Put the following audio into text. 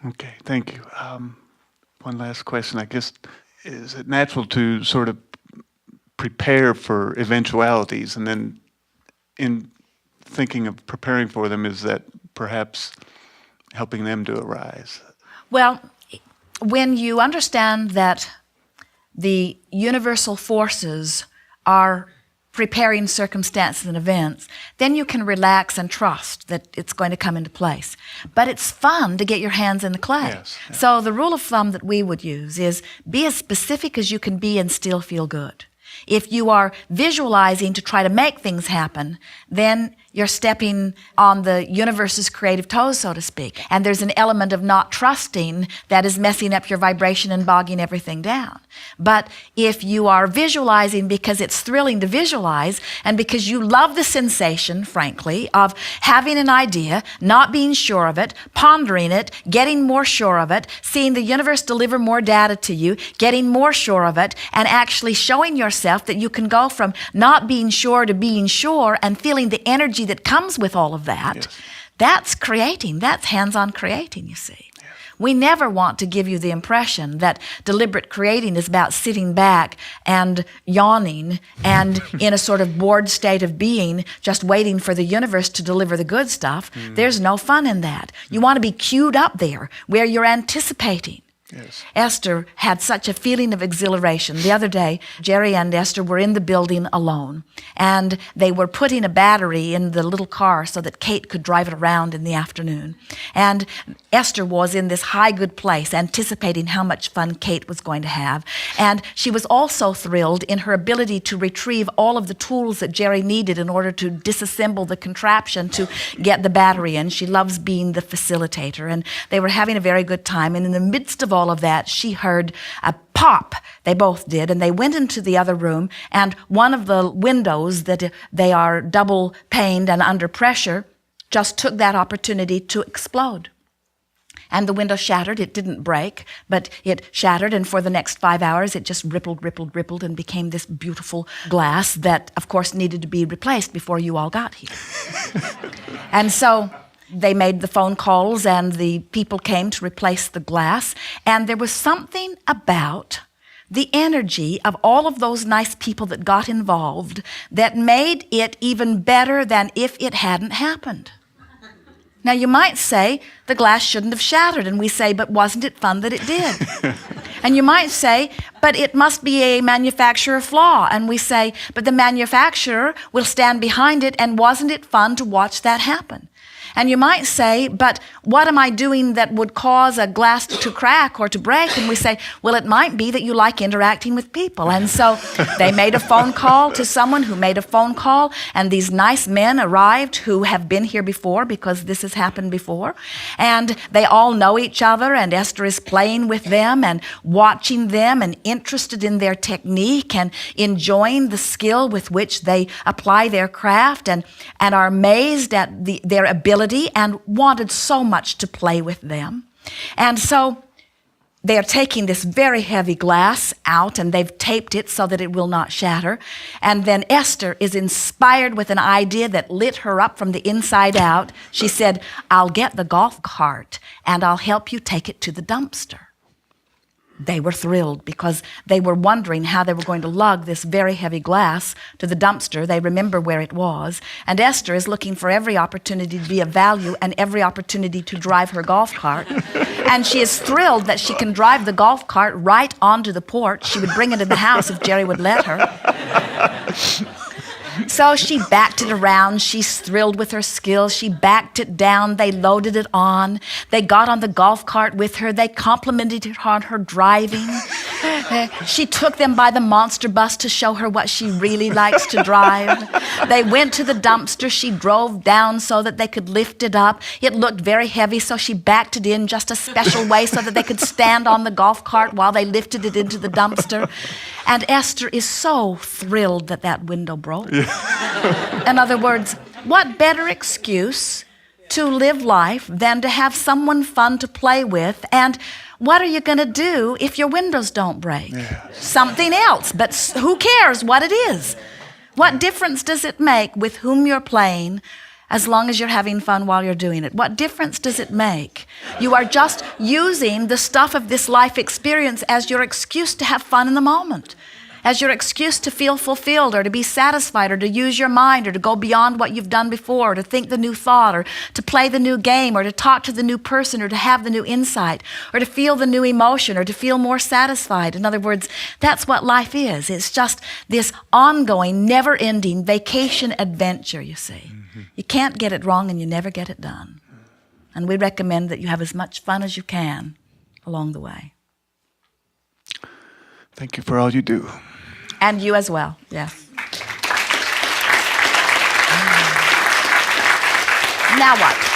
Okay, thank you. One last question, I guess. Is it natural to sort of prepare for eventualities, and then in thinking of preparing for them, is that perhaps helping them to arise? Well, when you understand that the universal forces are preparing circumstances and events, then you can relax and trust that it's going to come into place. But it's fun to get your hands in the clay. Yes, yes. So the rule of thumb that we would use is be as specific as you can be and still feel good. If you are visualizing to try to make things happen, then you're stepping on the universe's creative toes, so to speak. And there's an element of not trusting that is messing up your vibration and bogging everything down. But if you are visualizing because it's thrilling to visualize and because you love the sensation, frankly, of having an idea, not being sure of it, pondering it, getting more sure of it, seeing the universe deliver more data to you, getting more sure of it, and actually showing yourself that you can go from not being sure to being sure and feeling the energy that comes with all of that, yes. That's creating. That's hands-on creating, you see. Yes. We never want to give you the impression that deliberate creating is about sitting back and yawning and in a sort of bored state of being, just waiting for the universe to deliver the good stuff. There's no fun in that. You want to be queued up there where you're anticipating. Yes. Esther had such a feeling of exhilaration. The other day, Jerry and Esther were in the building alone, and they were putting a battery in the little car so that Kate could drive it around in the afternoon. And Esther was in this high good place, anticipating how much fun Kate was going to have. And she was also thrilled in her ability to retrieve all of the tools that Jerry needed in order to disassemble the contraption to get the battery in. She loves being the facilitator, and they were having a very good time. And in the midst of all of that, she heard a pop. They both did, and they went into the other room, and one of the windows that they are double paned and under pressure just took that opportunity to explode. And the window shattered. It didn't break, but it shattered, and for the next 5 hours, it just rippled, and became this beautiful glass that, of course, needed to be replaced before you all got here. And so they made the phone calls, and the people came to replace the glass. And there was something about the energy of all of those nice people that got involved that made it even better than if it hadn't happened. Now, you might say the glass shouldn't have shattered, and we say, but wasn't it fun that it did? And you might say, but it must be a manufacturer flaw, and we say, but the manufacturer will stand behind it, and wasn't it fun to watch that happen? And you might say, but what am I doing that would cause a glass to crack or to break? And we say, well, it might be that you like interacting with people. And so they made a phone call to someone who made a phone call, and these nice men arrived who have been here before because this has happened before. And they all know each other, and Esther is playing with them and watching them and interested in their technique and enjoying the skill with which they apply their craft, and are amazed at their ability and wanted so much to play with them. And so they are taking this very heavy glass out, and they've taped it so that it will not shatter. And then Esther is inspired with an idea that lit her up from the inside out. She said, I'll get the golf cart and I'll help you take it to the dumpster. They were thrilled because they were wondering how they were going to lug this very heavy glass to the dumpster. They remember where it was. And Esther is looking for every opportunity to be of value and every opportunity to drive her golf cart. And she is thrilled that she can drive the golf cart right onto the porch. She would bring it in the house if Jerry would let her. So she backed it around. She's thrilled with her skills. She backed it down. They loaded it on. They got on the golf cart with her. They complimented her on her driving. She took them by the monster bus to show her what she really likes to drive. They went to the dumpster. She drove down so that they could lift it up. It looked very heavy, so she backed it in just a special way so that they could stand on the golf cart while they lifted it into the dumpster. And Esther is so thrilled that that window broke. In other words, what better excuse to live life than to have someone fun to play with? And what are you going to do if your windows don't break? Something else, but who cares what it is? What difference does it make with whom you're playing? as long as you're having fun while you're doing it? What difference does it make? You are just using the stuff of this life experience as your excuse to have fun in the moment, as your excuse to feel fulfilled or to be satisfied or to use your mind or to go beyond what you've done before, or to think the new thought or to play the new game or to talk to the new person or to have the new insight or to feel the new emotion or to feel more satisfied. In other words, that's what life is. It's just this ongoing, never-ending vacation adventure, you see. You can't get it wrong and you never get it done. And we recommend that you have as much fun as you can along the way. Thank you for all you do. And you as well, yes. Now what?